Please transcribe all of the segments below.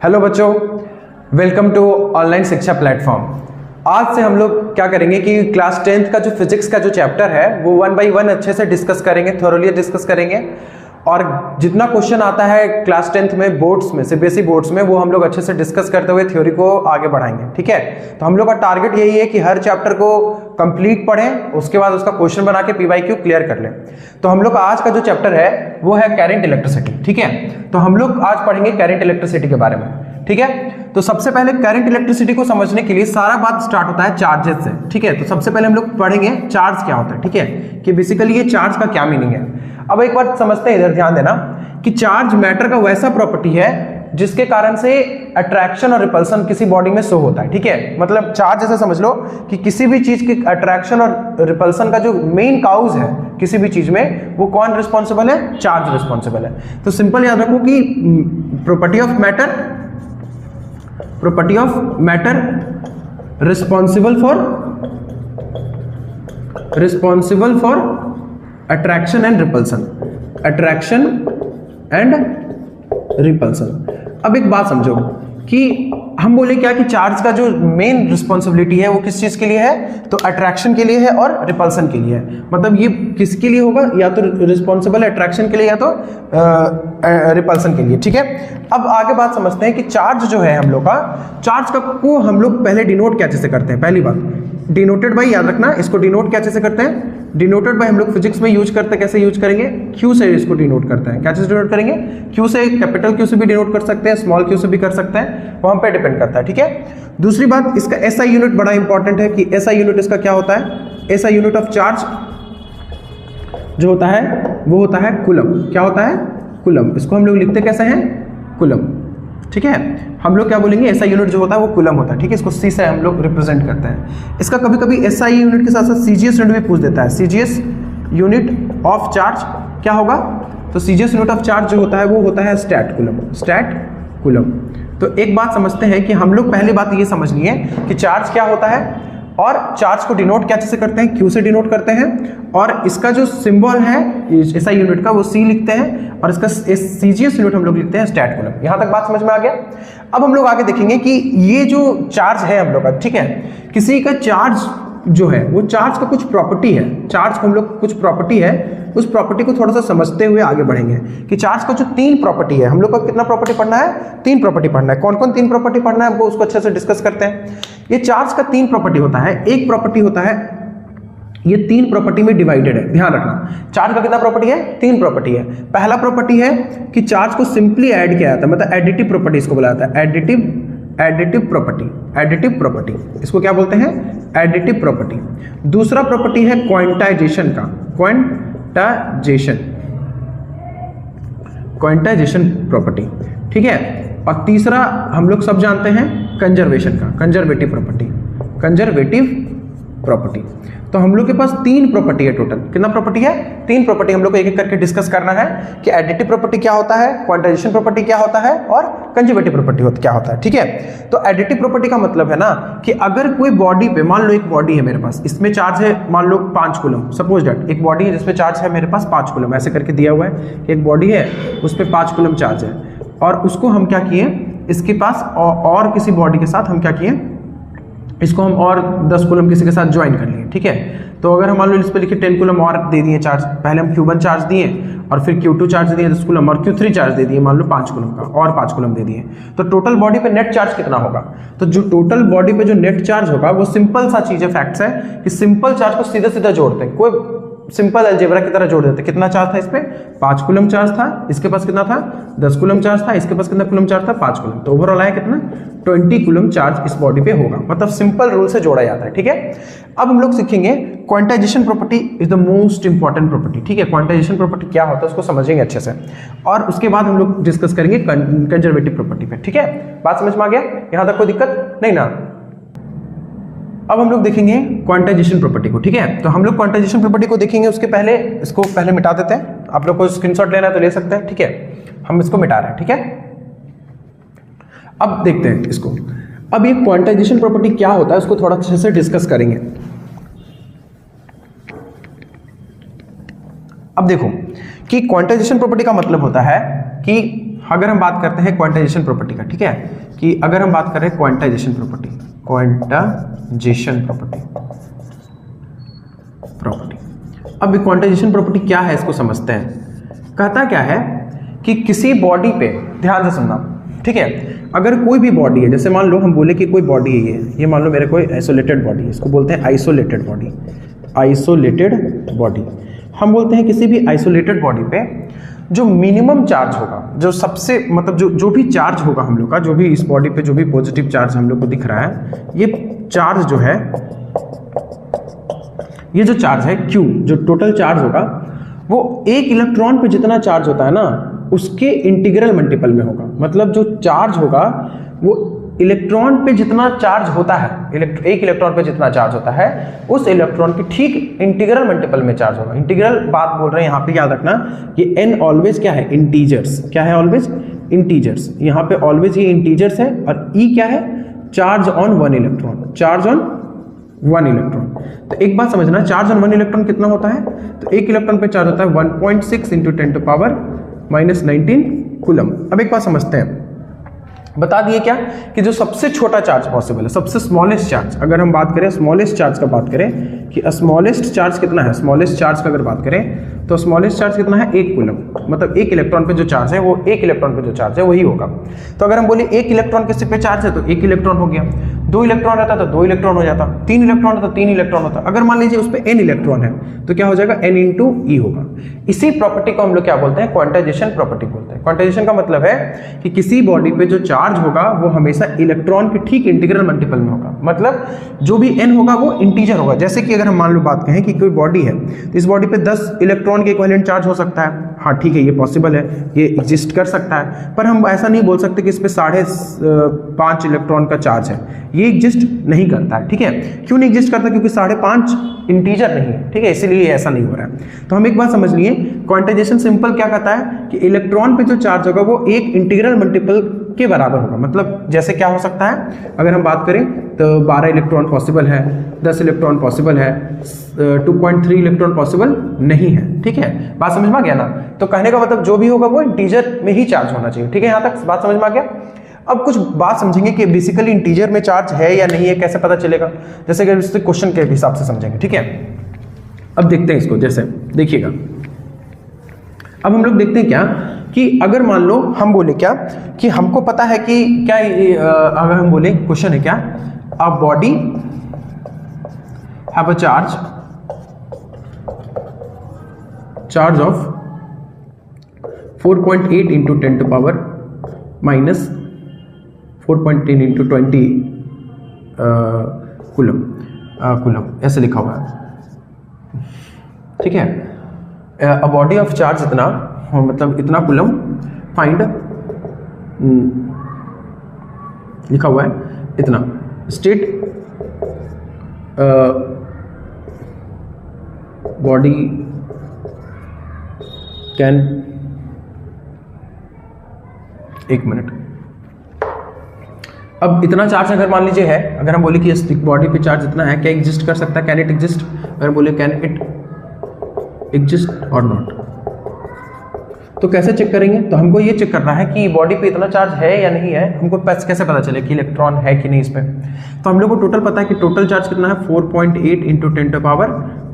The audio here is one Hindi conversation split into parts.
हेलो बच्चों, वेलकम टू ऑनलाइन शिक्षा प्लेटफॉर्म। आज से हम लोग क्या करेंगे कि क्लास 10th का जो फिजिक्स का जो चैप्टर है वो 1 बाई 1 अच्छे से डिस्कस करेंगे, थोरली डिस्कस करेंगे। और जितना क्वेश्चन आता है क्लास 10th में बोर्ड्स में, सीबीएसई बोर्ड्स में, वो हम लोग अच्छे से डिस्कस करते हुए थ्योरी को आगे बढ़ाएंगे। ठीक है, तो हम लोग का टारगेट यही है कि हर चैप्टर को कंप्लीट पढ़ें, उसके बाद उसका क्वेश्चन बना के पीवाईक्यू क्लियर कर लें। तो हम लोग का आज का जो चैप्टर है वो है करंट इलेक्ट्रिसिटी। ठीक है, तो हम लोग आज पढ़ेंगे करंट इलेक्ट्रिसिटी के बारे में। ठीक है, तो सबसे पहले करंट इलेक्ट्रिसिटी को समझने के लिए सारा बात स्टार्ट होता है चार्जेस से। ठीक है, तो सबसे पहले हम लोग पढ़ेंगे चार्ज क्या होता है। ठीक है, कि बेसिकली ये चार्ज का क्या मीनिंग है। अब एक बात समझते हैं, इधर ध्यान देना कि चार्ज मैटर का वैसा प्रॉपर्टी है जिसके कारण से अट्रैक्शन और रिपल्सन किसी बॉडी में शो होता है। ठीक है, मतलब चार्ज जैसे समझ लो कि किसी भी चीज की अट्रैक्शन और रिपल्सन का जो मेन काउज है किसी भी चीज में, वो कौन रिस्पॉन्सिबल है? चार्ज रिस्पॉन्सिबल है। तो सिंपल याद रखो कि property of matter responsible for attraction and repulsion. अब एक बात समझो कि हम बोले क्या कि चार्ज का जो मेन रिस्पॉन्सिबिलिटी है वो किस चीज के लिए है? तो अट्रैक्शन के लिए है और रिपल्सन के लिए है। मतलब ये किसके लिए होगा? या तो रिस्पॉन्सिबल है अट्रैक्शन के लिए या तो रिपल्सन के लिए। ठीक है, अब आगे बात समझते हैं कि चार्ज जो है हम लोग का, चार्ज का को हम लोग पहले डिनोट क्या चीज से करते हैं। पहली बात डिनोटेड बाय, याद रखना इसको डिनोट क्या चीज से करते हैं? डिनोटेड बाय हम लोग फिजिक्स में यूज करते हैं। कैसे यूज करेंगे? क्यू से इसको डिनोट करते हैं। क्या चीज डिनोट करेंगे? क्यू से, कैपिटल क्यू से भी डिनोट कर सकते हैं, स्मॉल क्यू से भी कर सकते हैं, वो हम पे डिपेंड करता है। ठीक है, दूसरी बात इसका एसआई यूनिट बड़ा इंपॉर्टेंट है कि एसआई यूनिट इसका क्या होता है? एसआई यूनिट ऑफ चार्ज जो होता है वो होता है कूलम। क्या होता है? कूलम। इसको हम लोग लिखते कैसे हैं? कूलम। ठीक है, हम लोग क्या बोलेंगे? एसआई यूनिट जो होता है वो कूलम होता है। ठीक है, इसको सी से हम लोग रिप्रेजेंट करते हैं। इसका कभी कभी एसआई यूनिट के साथ साथ सीजीएस यूनिट भी पूछ देता है। सीजीएस यूनिट ऑफ चार्ज क्या होगा? तो सीजीएस यूनिट ऑफ चार्ज जो होता है वो होता है स्टैट कूलम। तो एक बात समझते हैं कि हम लोग पहली बात ये समझनी है कि चार्ज क्या होता है, और चार्ज को डिनोट क्या से करते हैं? क्यू से डिनोट करते हैं। और इसका जो सिंबल है एसआई यूनिट का वो सी लिखते हैं, और इसका सीजीएस यूनिट हम लोग लिखते हैं स्टैट कूलम। यहां तक बात समझ में आ गया। अब हम लोग आगे देखेंगे कि ये जो चार्ज है हम लोग का, ठीक है, किसी का चार्ज जो है वो चार्ज का कुछ प्रॉपर्टी है। चार्ज को हम लोग कुछ प्रॉपर्टी है, उस प्रॉपर्टी को थोड़ा सा समझते हुए आगे बढ़ेंगे कि चार्ज का जो 3 प्रॉपर्टी है, हम लोग को कितना प्रॉपर्टी पढ़ना है? 3 प्रॉपर्टी पढ़ना है। कौन कौन 3 प्रॉपर्टी पढ़ना है वो उसको अच्छे से डिस्कस करते हैं। ये चार्ज का 3 प्रॉपर्टी होता है। एक प्रॉपर्टी होता है, ये 3 प्रॉपर्टी में डिवाइडेड है। ध्यान रखना, चार्ज का कितना प्रॉपर्टी है? 3 प्रॉपर्टी है। पहला प्रॉपर्टी है कि चार्ज को सिंपली ऐड किया जाता है, मतलब एडिटिव प्रॉपर्टी इसको बोला जाता है। एडिटिव प्रॉपर्टी इसको क्या बोलते हैं? Additive property. दूसरा प्रॉपर्टी है क्वांटाइजेशन का, क्वांटाइजेशन प्रॉपर्टी। ठीक है, और तीसरा हम लोग सब जानते हैं कंजर्वेशन का, कंजर्वेटिव प्रॉपर्टी। तो हम लोग के पास 3 प्रॉपर्टी है टोटल। कितना प्रॉपर्टी है? 3 प्रॉपर्टी। हम लोग को एक एक करके डिस्कस करना है कि एडिटिव प्रॉपर्टी क्या होता है, क्वांटाइजेशन प्रॉपर्टी क्या होता है, और कंजर्वेटिव प्रॉपर्टी क्या होता है। ठीक है, तो एडिटिव प्रॉपर्टी का मतलब है ना कि अगर कोई बॉडी पे, मान लो एक बॉडी है मेरे पास, इसमें चार्ज है मान लो 5 कूलम। सपोज दैट एक बॉडी है जिसमें चार्ज है मेरे पास 5 कूलम, ऐसे करके दिया हुआ है। एक बॉडी है उस पर 5 कूलम चार्ज है, और उसको हम क्या किए, इसके पास और किसी बॉडी के साथ हम क्या किए, इसको हम और 10 कूलम किसी के साथ ज्वाइन कर लिए। ठीक है, तो अगर हम मान लो इस पे लिखे 10 कूलम और दे दिए चार्ज, पहले हम Q1 चार्ज दिए और फिर Q2 चार्ज दिए 10 कूलम, और Q3 चार्ज दे दिए मान लो 5 कूलम का, और 5 कूलम दे दिए, तो टोटल बॉडी पे नेट चार्ज कितना होगा? तो जो टोटल बॉडी पे जो नेट चार्ज होगा वो सिंपल सा चीज है, फैक्ट्स है कि सिंपल चार्ज को सीधा सीधा जोड़ते हैं, कोई सिंपल अलजेब्रा की तरह जोड़ देते। कितना चार्ज था इसमें? 5 कूलम चार्ज था। इसके पास कितना था? 10 कूलम चार्ज था। इसके पास कितना कूलम चार्ज था? 5 कूलम। तो ओवरऑल आया कितना? 20 कूलम चार्ज इस बॉडी पे होगा। मतलब सिंपल रूल से जोड़ा जाता है। ठीक है, अब हम लोग सीखेंगे quantization property is the most important property. ठीक है, क्वांटाइजेशन प्रॉपर्टी क्या होता है उसको समझेंगे अच्छे से, और उसके बाद हम लोग डिस्कस करेंगे कंजर्वेटिव प्रॉपर्टी पे। ठीक है, बात समझ में आ गया? यहां तक कोई दिक्कत नहीं ना? अब हम लोग देखेंगे क्वांटाइजेशन प्रॉपर्टी को। ठीक है, तो हम लोग क्वांटाइजेशन प्रॉपर्टी को देखेंगे, उसके पहले इसको पहले मिटा देते हैं। आप लोग को स्क्रीनशॉट लेना है तो ले सकते हैं। ठीक है, हम इसको मिटा रहे हैं। ठीक है, अब देखते हैं इसको। अब ये क्वांटाइजेशन प्रॉपर्टी क्या होता है उसको थोड़ा अच्छे से डिस्कस करेंगे। अब देखो कि क्वांटाइजेशन प्रॉपर्टी का मतलब होता है कि अगर हम बात करते हैं क्वांटाइजेशन प्रॉपर्टी का, ठीक है, कि अगर हम बात कर रहे हैं क्वांटाइजेशन प्रॉपर्टी, अब क्वांटाइजेशन प्रॉपर्टी क्या है इसको समझते हैं। कहता क्या है कि किसी बॉडी पे, ध्यान से सुनना, ठीक है, अगर कोई भी बॉडी है, जैसे मान लो हम बोले कि कोई बॉडी है, ये मान लो मेरे कोई आइसोलेटेड बॉडी है, इसको बोलते हैं आइसोलेटेड बॉडी, आइसोलेटेड बॉडी। हम बोलते हैं किसी भी आइसोलेटेड बॉडी पे जो मिनिमम चार्ज होगा, जो सबसे मतलब जो भी चार्ज होगा हम लोग का, जो भी इस बॉडी पे जो भी पॉजिटिव चार्ज हम लोग को दिख रहा है, ये चार्ज जो है, ये जो चार्ज है Q, जो टोटल चार्ज होगा वो एक इलेक्ट्रॉन पे जितना चार्ज होता है ना, उसके इंटीग्रल मल्टीपल में होगा। मतलब जो चार्ज होगा वो इलेक्ट्रॉन पे जितना चार्ज होता है, एक इलेक्ट्रॉन पे जितना चार्ज होता है, उस इलेक्ट्रॉन के ठीक इंटीग्रल मल्टीपल में चार्ज होगा। इंटीग्रल बात बोल रहे हैं यहाँ पे, याद रखना ये n ऑलवेज क्या है, इंटीजर्स। क्या है? Always integers. यहाँ पे ऑलवेज ये इंटीजर्स है, और E क्या है? Charge on one electron, charge on one electron. तो एक बात समझना, चार्ज ऑन वन इलेक्ट्रॉन कितना होता है? तो एक इलेक्ट्रॉन पे चार्ज होता है 1.6 इंटू 10⁻⁻19 कूलम। अब एक बात समझते हैं, बता दिए क्या कि जो सबसे छोटा चार्ज पॉसिबल है, सबसे स्मॉलेस्ट चार्ज, अगर हम बात करें स्मॉलेस्ट चार्ज का बात करें कि स्मॉलेस्ट चार्ज कितना है, स्मॉलेस्ट चार्ज का अगर बात करें तो स्मॉलेस्ट चार्ज कितना है? 1 कूलम। मतलब एक इलेक्ट्रॉन पे जो चार्ज है वो एक इलेक्ट्रॉन पे जो चार्ज है वही होगा। तो अगर हम बोले एक इलेक्ट्रॉन किसी पे चार्ज है तो 1 इलेक्ट्रॉन हो गया, 2 इलेक्ट्रॉन रहता तो 2 इलेक्ट्रॉन हो जाता, 3 इलेक्ट्रॉन रहता तो 3 इलेक्ट्रॉन होता। अगर मान लीजिए उस पर n इलेक्ट्रॉन है तो क्या हो जाएगा? n इंटू ई होगा। इसी प्रॉपर्टी को हम लोग क्या बोलते हैं? क्वांटाइजेशन प्रॉपर्टी बोलते हैं। क्वांटाइजेशन का मतलब है कि किसी बॉडी पे जो चार्ज होगा वो हमेशा इलेक्ट्रॉन के ठीक इंटीग्रल मल्टीपल में होगा। मतलब जो भी n होगा वो इंटीजर होगा। जैसे कि अगर हम मान लो बात कहें कि कोई बॉडी है तो इस बॉडी पे 10 इलेक्ट्रॉन के इक्विवेलेंट चार्ज हो सकता है, हाँ ठीक है, ये पॉसिबल है, ये एग्जिस्ट कर सकता है, पर हम ऐसा नहीं बोल सकते कि इस पे 5.5 इलेक्ट्रॉन का चार्ज है, ये एग्जिस्ट नहीं करता है। ठीक है, क्यों नहीं एग्जिस्ट करता? क्योंकि 5.5 इंटीजर नहीं है, ठीक है, इसीलिए ऐसा नहीं हो रहा है। तो हम एक बात समझ लिए, क्वांटाइजेशन सिंपल क्या कहता है कि इलेक्ट्रॉन पे जो चार्ज होगा वो एक इंटीग्रल मल्टीपल के बराबर होगा। मतलब जैसे क्या हो सकता है, अगर हम बात करें तो 12 इलेक्ट्रॉन पॉसिबल है, 10 इलेक्ट्रॉन पॉसिबल है, 2.3 इलेक्ट्रॉन पॉसिबल नहीं है। ठीक है, बात समझ में आ गया ना? तो कहने का मतलब जो भी होगा वो इंटीजर में ही चार्ज होना चाहिए। ठीक है, यहाँ तक बात समझ में आ गया? अब कुछ बात समझेंगे कि बेसिकली इंटीजर में चार्ज है या नहीं है, कैसे पता चलेगा, जैसे कि इससे क्वेश्चन के हिसाब से समझेंगे। ठीक है, अब देखते हैं इसको। जैसे देखिएगा, अब हम लोग देखते हैं क्या कि अगर मान लो हम बोले क्या कि हमको पता है कि क्या, अगर हम बोले क्वेश्चन है क्या, a body have a charge of 4.8 into 10 to power minus 4.10 into 20 coulomb, ऐसे लिखा हुआ है। ठीक है, अ बॉडी ऑफ चार्ज इतना, मतलब इतना कूलम फाइंड, लिखा हुआ है इतना, स्टेट बॉडी कैन, एक मिनट, अब इतना चार्ज अगर मान लीजिए है, अगर हम बोले कि इस बॉडी पे चार्ज इतना है, क्या एग्जिस्ट कर सकता है? Can it exist? अगर बोले कैन इट एग्जिस्ट और नॉट, तो कैसे चेक करेंगे? तो हमको ये चेक करना है कि बॉडी पे इतना चार्ज है या नहीं है। हमको कैसे पता चले कि इलेक्ट्रॉन है कि नहीं इस पे? तो हम लोग को टोटल पता है कि टोटल चार्ज कितना है, 4.8 इंटू 10 टू पावर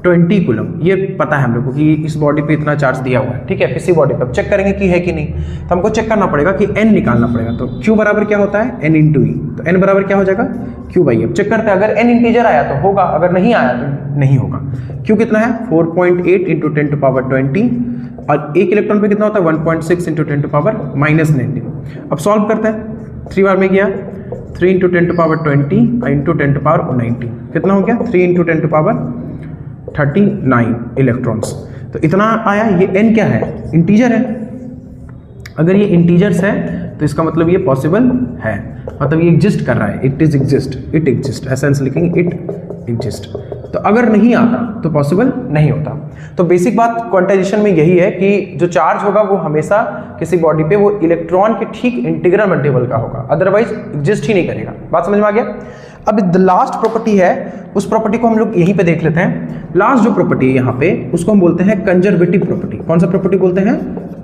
20 कूलम। ये पता है हम लोग को कि इस बॉडी पे इतना चार्ज दिया हुआ है। ठीक है, किसी बॉडी पे। अब चेक करेंगे कि है कि नहीं, तो हमको चेक करना पड़ेगा कि n निकालना पड़ेगा। तो q बराबर क्या होता है? n इंटू ई। तो n बराबर क्या हो जाएगा? q by. अब चेक करते हैं, अगर n इंटीजर आया तो होगा, अगर नहीं आया तो नहीं होगा। q कितना है? 4.8 इंटू 10 टू पावर 20, और एक इलेक्ट्रॉन पे कितना होता है? 1.6 इंटू 10 टू पावर -19। अब सॉल्व करते हैं, 3 बार में गया, 3 into 10 to power 20 into 10 to power 19, कितना हो गया? 3 इंटू 10 टू पावर 39 इलेक्ट्रॉन्स। तो इतना आया। ये n क्या है? इंटीजर है। अगर ये इंटीजर्स है तो इसका मतलब ये पॉसिबल है, मतलब ये एग्जिस्ट कर रहा है, it is exist, it exist, ऐसा लिखेंगे, इट एग्जिस्ट। तो अगर नहीं आता तो पॉसिबल नहीं होता। तो बेसिक बात क्वांटाइजेशन में यही है कि जो चार्ज होगा वो हमेशा किसी बॉडी पे वो इलेक्ट्रॉन के ठीक इंटीग्रल मल्टीपल का होगा, अदरवाइज एग्जिस्ट ही नहीं करेगा। बात समझ में आ गया? अब द लास्ट प्रॉपर्टी है, उस प्रॉपर्टी को हम लोग यहीं पे देख लेते हैं। लास्ट जो प्रॉपर्टी है यहाँ पे, उसको हम बोलते हैं कंजर्वेटिव प्रॉपर्टी। कौन सा प्रॉपर्टी बोलते हैं?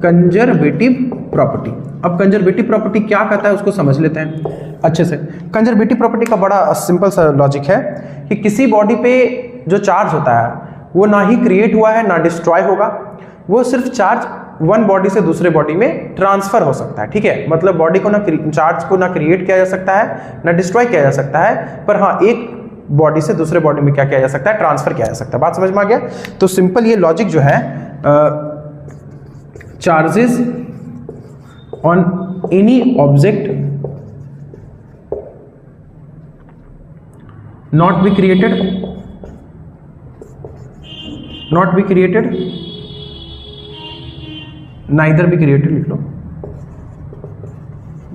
Conservative property. अब कंजर्वेटिव प्रॉपर्टी क्या कहता है उसको समझ लेते हैं अच्छे से। कंजर्वेटिव प्रॉपर्टी का बड़ा सिंपल सा लॉजिक है कि किसी बॉडी पे जो चार्ज होता है वो ना ही क्रिएट हुआ है ना डिस्ट्रॉय होगा, वो सिर्फ चार्ज वन बॉडी से दूसरे बॉडी में ट्रांसफर हो सकता है, ठीक है। मतलब बॉडी को ना चार्ज को ना क्रिएट किया जा सकता है ना डिस्ट्रॉय किया जा सकता है, पर हाँ एक बॉडी से दूसरे बॉडी में क्या किया जा सकता है, ट्रांसफर किया जा सकता है। बात समझ में आ गया? तो सिंपल ये लॉजिक जो है, charges on any object not be created neither be created, लिख लो,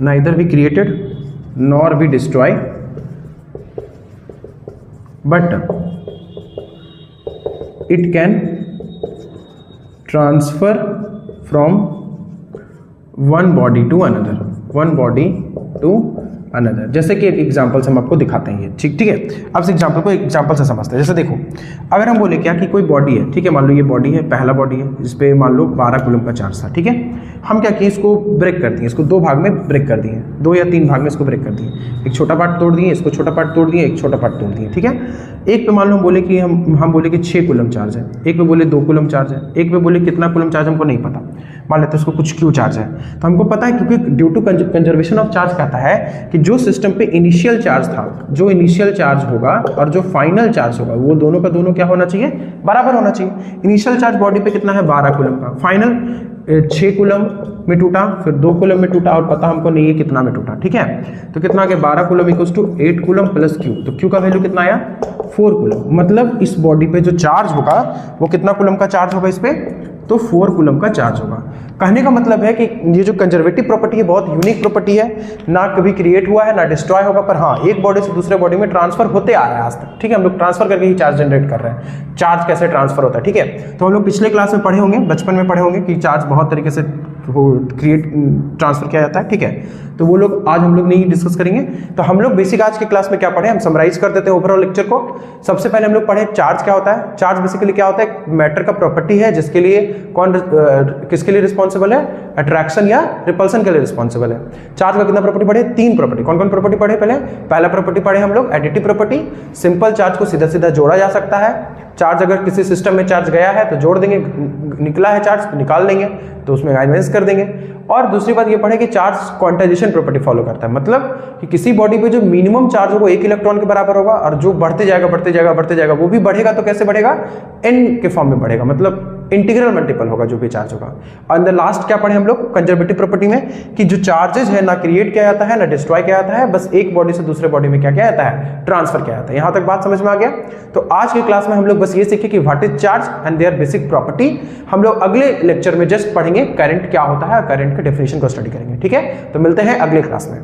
neither be created nor be destroyed, but it can transfer from one body to another, जैसे कि एक एग्जांपल से हम आपको दिखाते हैं ये, ठीक है। अब इस एग्जांपल को एक एग्जांपल से समझते हैं। जैसे देखो, अगर हम बोले क्या कि कोई बॉडी है, ठीक है, मान लो ये बॉडी है, पहला बॉडी है, इस पे मान लो 12 कूलम का चार्ज था, ठीक है। हम क्या किए, इसको ब्रेक कर दिए, इसको 2 भाग में ब्रेक कर दिए, 2 या 3 भाग में इसको ब्रेक कर दिए, एक छोटा पार्ट तोड़ दिए, इसको छोटा पार्ट तोड़ दिए, एक छोटा पार्ट तोड़ दिए, ठीक है। एक पे मान लो हम बोले कि हम बोले कि 6 कूलम चार्ज है, एक पे बोले 2 कूलम चार्ज है, एक पे बोले कितना कूलम चार्ज हमको नहीं पता, मान लेते हैं उसको कुछ क्यू चार्ज है। तो हमको पता है क्योंकि due to conservation of charge कहता है कि जो सिस्टम पे इनिशियल चार्ज था, जो इनिशियल चार्ज होगा और जो फाइनल चार्ज होगा वो दोनों का दोनों क्या होना चाहिए, बराबर होना चाहिए। इनिशियल चार्ज बॉडी पे कितना है, 12 कूलम का, फाइनल 6 कूलम में टूटा, फिर 2 कूलम में टूटा और पता हमको नहीं है कितना में टूटा, ठीक है। तो कितना आ गया, 12 coulomb equals to 8 coulomb plus Q, तो क्यू का वैल्यू कितना आया, 4 कूलम। मतलब इस बॉडी पे जो चार्ज होगा वो कितना कूलम का चार्ज होगा इस पे, तो 4 कूलम का चार्ज होगा। कहने का मतलब है कि ये जो कंजर्वेटिव प्रॉपर्टी है बहुत यूनिक प्रॉपर्टी है, ना कभी क्रिएट हुआ है ना डिस्ट्रॉय होगा, पर हाँ एक बॉडी से दूसरे बॉडी में ट्रांसफर होते आ रहा है आज तक, ठीक है। हम लोग ट्रांसफर करके ही चार्ज जनरेट कर रहे हैं। चार्ज कैसे ट्रांसफर होता है, ठीक है। तो हम लोग पिछले क्लास में पढ़े होंगे, बचपन में पढ़े होंगे कि चार्ज बहुत तरीके से ट्रांसफर किया जाता है, ठीक है। तो वो लोग आज हम लोग नहीं डिस्कस करेंगे। तो हम लोग बेसिक आज की क्लास में क्या पढ़े, हम समराइज कर देते हैं ओवरऑल लेक्चर को। सबसे पहले हम लोग पढ़े चार्ज क्या होता है। चार्ज बेसिकली क्या होता है, मैटर का प्रॉपर्टी है जिसके लिए किसके लिए रिस्पॉन्सिबल है, अट्रैक्शन या रिपल्सन के लिए रिस्पॉन्सिबल है। चार्ज का कितना प्रॉपर्टी पढ़े, 3 प्रॉपर्टी। कौन कौन प्रॉपर्टी पढ़े, पहला प्रॉपर्टी पढ़े हम लोग एडिटिव प्रॉपर्टी। सिंपल चार्ज को सीधा सीधा जोड़ा जा सकता है। चार्ज अगर किसी सिस्टम में चार्ज गया है तो जोड़ देंगे, निकला है चार्ज तो निकाल देंगे, तो उसमें माइनस कर देंगे। और दूसरी बात ये पढ़े कि चार्ज क्वांटाइजेशन प्रॉपर्टी फॉलो करता है, मतलब कि किसी बॉडी पे जो मिनिमम चार्ज होगा 1 इलेक्ट्रॉन के बराबर होगा और जो बढ़ते जाएगा वो भी बढ़ेगा। तो कैसे बढ़ेगा, n के फॉर्म में बढ़ेगा, मतलब इंटीग्रल मल्टीपल होगा जो भी चार्ज होगा। और लास्ट क्या पढ़े हम लोग कंजर्वेटिव प्रॉपर्टी में कि जो चार्जेस है ना क्रिएट किया जाता है ना डिस्ट्रॉय किया जाता है, बस एक बॉडी से दूसरे बॉडी में क्या किया जाता है, ट्रांसफर किया जाता है। यहां तक बात समझ में आ गया। तो आज की क्लास में हम लोग बस ये सीखे कि what is charge and their basic property. हम लोग अगले लेक्चर में जस्ट पढ़ेंगे करंट क्या होता है, करंट के डेफिनेशन को स्टडी करेंगे, ठीक है। तो मिलते हैं अगले क्लास में।